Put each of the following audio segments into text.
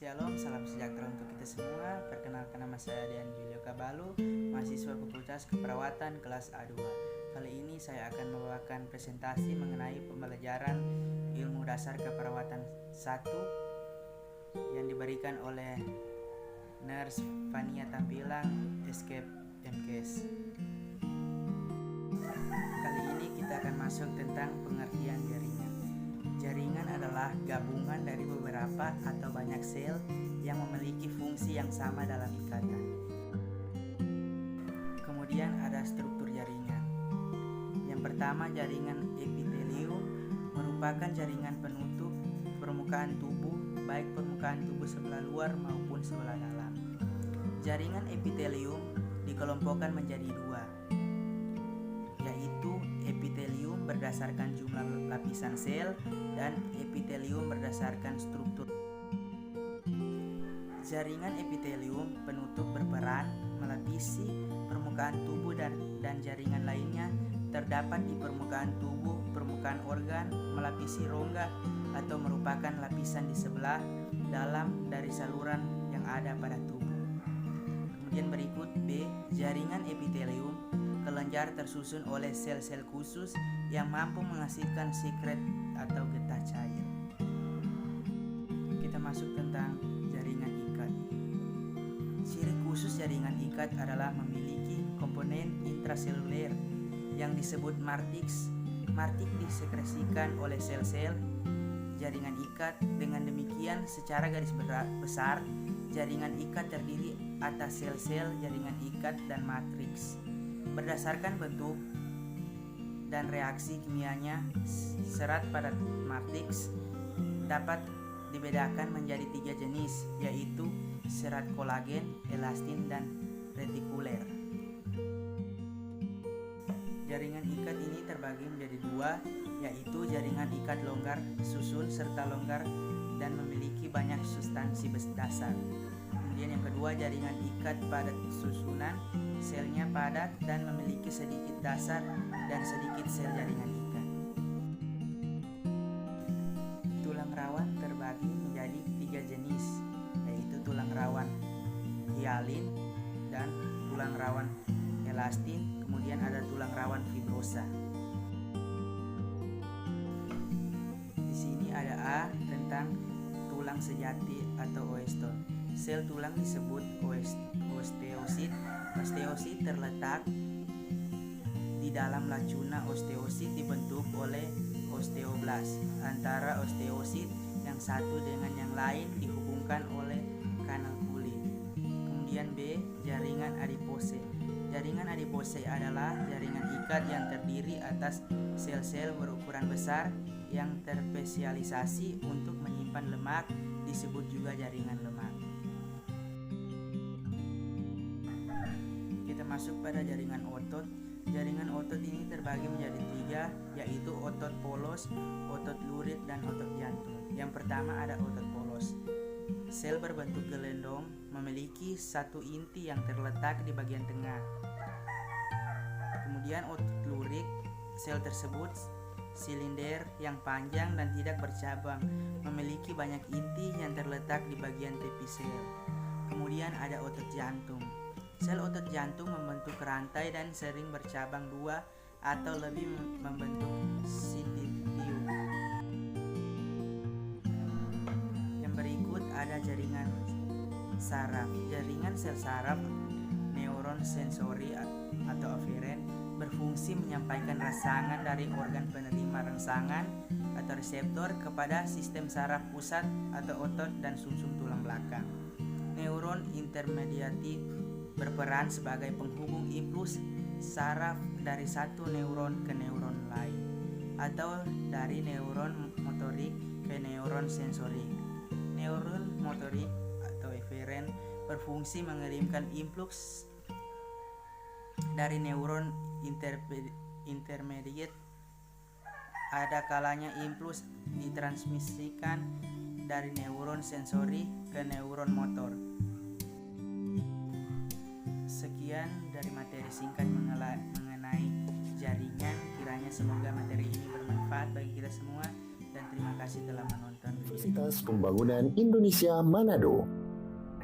Shalom, salam sejahtera untuk kita semua. Perkenalkan, nama saya Dian Julio Kabalu, mahasiswa Fakultas Keperawatan kelas A2. Kali ini saya akan membawakan presentasi mengenai pembelajaran ilmu dasar keperawatan 1 yang diberikan oleh Nurse Fania Tampilang, Escape MKes. Kali ini kita akan masuk tentang pengertian jaringan. Jaringan adalah gabungan dari beberapa atau banyak sel yang memiliki fungsi yang sama dalam ikatan. Kemudian ada struktur jaringan. Yang pertama, jaringan epitelium merupakan jaringan penutup permukaan tubuh, baik permukaan tubuh sebelah luar maupun sebelah dalam. Jaringan epitelium dikelompokkan menjadi dua, yaitu epitelium berdasarkan jumlah lapisan sel dan epitelium berdasarkan struktur. Jaringan epitelium penutup berperan melapisi permukaan tubuh dan jaringan lainnya terdapat di permukaan tubuh, permukaan organ, melapisi rongga atau merupakan lapisan di sebelah dalam dari saluran yang ada pada tubuh. Kemudian berikut B, jaringan epitelium kelenjar tersusun oleh sel-sel khusus yang mampu menghasilkan sekret atau getah cair. Kita masuk tentang jaringan ikat. Ciri khusus jaringan ikat adalah memiliki komponen intraseluler yang disebut matrix. Matrix disekresikan oleh sel-sel jaringan ikat. Dengan demikian, secara garis besar, jaringan ikat terdiri atas sel-sel jaringan ikat dan matriks. Berdasarkan bentuk dan reaksi kimianya, serat pada matriks dapat dibedakan menjadi 3 jenis, yaitu serat kolagen, elastin, dan retikuler. Jaringan ikat ini terbagi menjadi dua, yaitu jaringan ikat longgar susun serta longgar dan memiliki banyak substansi dasar. Kemudian yang kedua, jaringan ikat padat susunan, selnya padat dan memiliki sedikit dasar dan sedikit sel jaringan ikat. Tulang rawan terbagi menjadi 3 jenis, yaitu tulang rawan hialin dan tulang rawan elastin, kemudian ada tulang rawan fibrosa. Di sini ada A tentang tulang sejati atau oeston. Sel tulang disebut osteosit. Osteosit terletak di dalam lacuna. Osteosit dibentuk oleh osteoblas. Antara osteosit yang satu dengan yang lain dihubungkan oleh kanal kulit. Kemudian B, jaringan adipose. Jaringan adipose adalah jaringan ikat yang terdiri atas sel-sel berukuran besar yang terspesialisasi untuk menyimpan lemak, disebut juga jaringan lemak. Kita masuk pada jaringan otot. Jaringan otot ini terbagi menjadi 3, yaitu otot polos, otot lurit, dan otot jantung. Yang pertama ada otot polos. Sel berbentuk gelendong memiliki satu inti yang terletak di bagian tengah. Kemudian otot lurik, sel tersebut silinder yang panjang dan tidak bercabang, memiliki banyak inti yang terletak di bagian tepi sel. Kemudian ada otot jantung. Sel otot jantung membentuk rantai dan sering bercabang 2 atau lebih membentuk sinditium. Yang berikut ada jaringan saraf. Jaringan sel saraf neuron sensori atau aferen berfungsi menyampaikan rangsangan dari organ penerima rangsangan atau reseptor kepada sistem saraf pusat atau otot dan sumsum tulang belakang. Neuron intermediatif berperan sebagai penghubung impuls saraf dari satu neuron ke neuron lain atau dari neuron motorik ke neuron sensorik. Neuron motorik atau eferen berfungsi mengirimkan impuls dari neuron intermediate. Ada kalanya impuls ditransmisikan dari neuron sensori ke neuron motor. Sekian dari materi singkat mengenai jaringan. Kiranya semoga materi ini bermanfaat bagi kita semua dan dan terima kasih telah menonton video ini. Universitas Pembangunan Indonesia Manado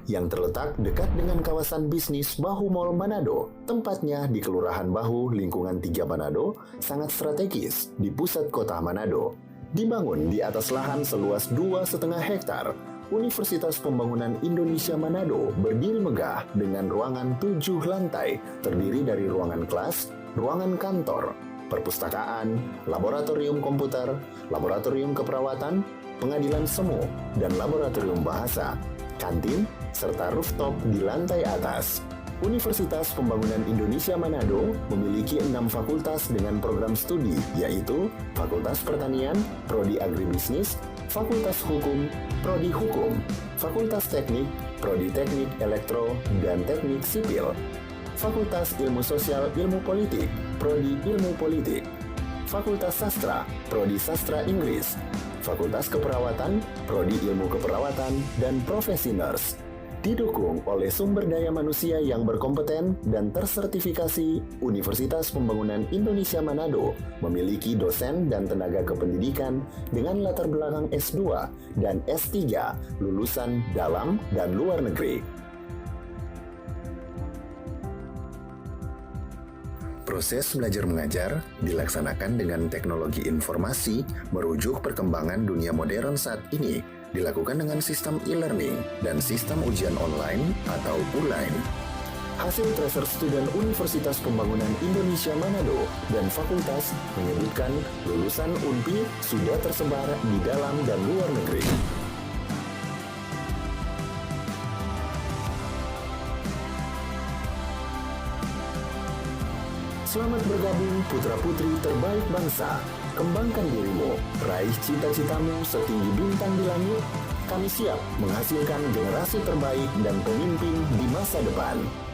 yang terletak dekat dengan kawasan bisnis Bahu Mall Manado. Tempatnya di Kelurahan Bahu, lingkungan 3 Manado, sangat strategis di pusat kota Manado. Dibangun di atas lahan seluas 2,5 hektar, Universitas Pembangunan Indonesia Manado berdiri megah dengan ruangan 7 lantai, terdiri dari ruangan kelas, ruangan kantor, perpustakaan, laboratorium komputer, laboratorium keperawatan, pengadilan semu, dan laboratorium bahasa, kantin, serta rooftop di lantai atas. Universitas Pembangunan Indonesia Manado memiliki 6 fakultas dengan program studi, yaitu Fakultas Pertanian, Prodi Agribisnis, Fakultas Hukum, Prodi Hukum, Fakultas Teknik, Prodi Teknik Elektro dan Teknik Sipil, Fakultas Ilmu Sosial Ilmu Politik, Prodi Ilmu Politik, Fakultas Sastra, Prodi Sastra Inggris, Fakultas Keperawatan, Prodi Ilmu Keperawatan, dan Profesi Nurse. Didukung oleh sumber daya manusia yang berkompeten dan tersertifikasi, Universitas Pembangunan Indonesia Manado memiliki dosen dan tenaga kependidikan dengan latar belakang S2 dan S3 lulusan dalam dan luar negeri. Proses belajar mengajar dilaksanakan dengan teknologi informasi merujuk perkembangan dunia modern saat ini, dilakukan dengan sistem e-learning dan sistem ujian online atau ULAIN. Hasil tracer student Universitas Pembangunan Indonesia Manado dan fakultas menyebutkan lulusan UNPI sudah tersebar di dalam dan luar negeri. Selamat bergabung putra-putri terbaik bangsa. Kembangkan dirimu, raih cita-citamu setinggi bintang di langit. Kami siap menghasilkan generasi terbaik dan pemimpin di masa depan.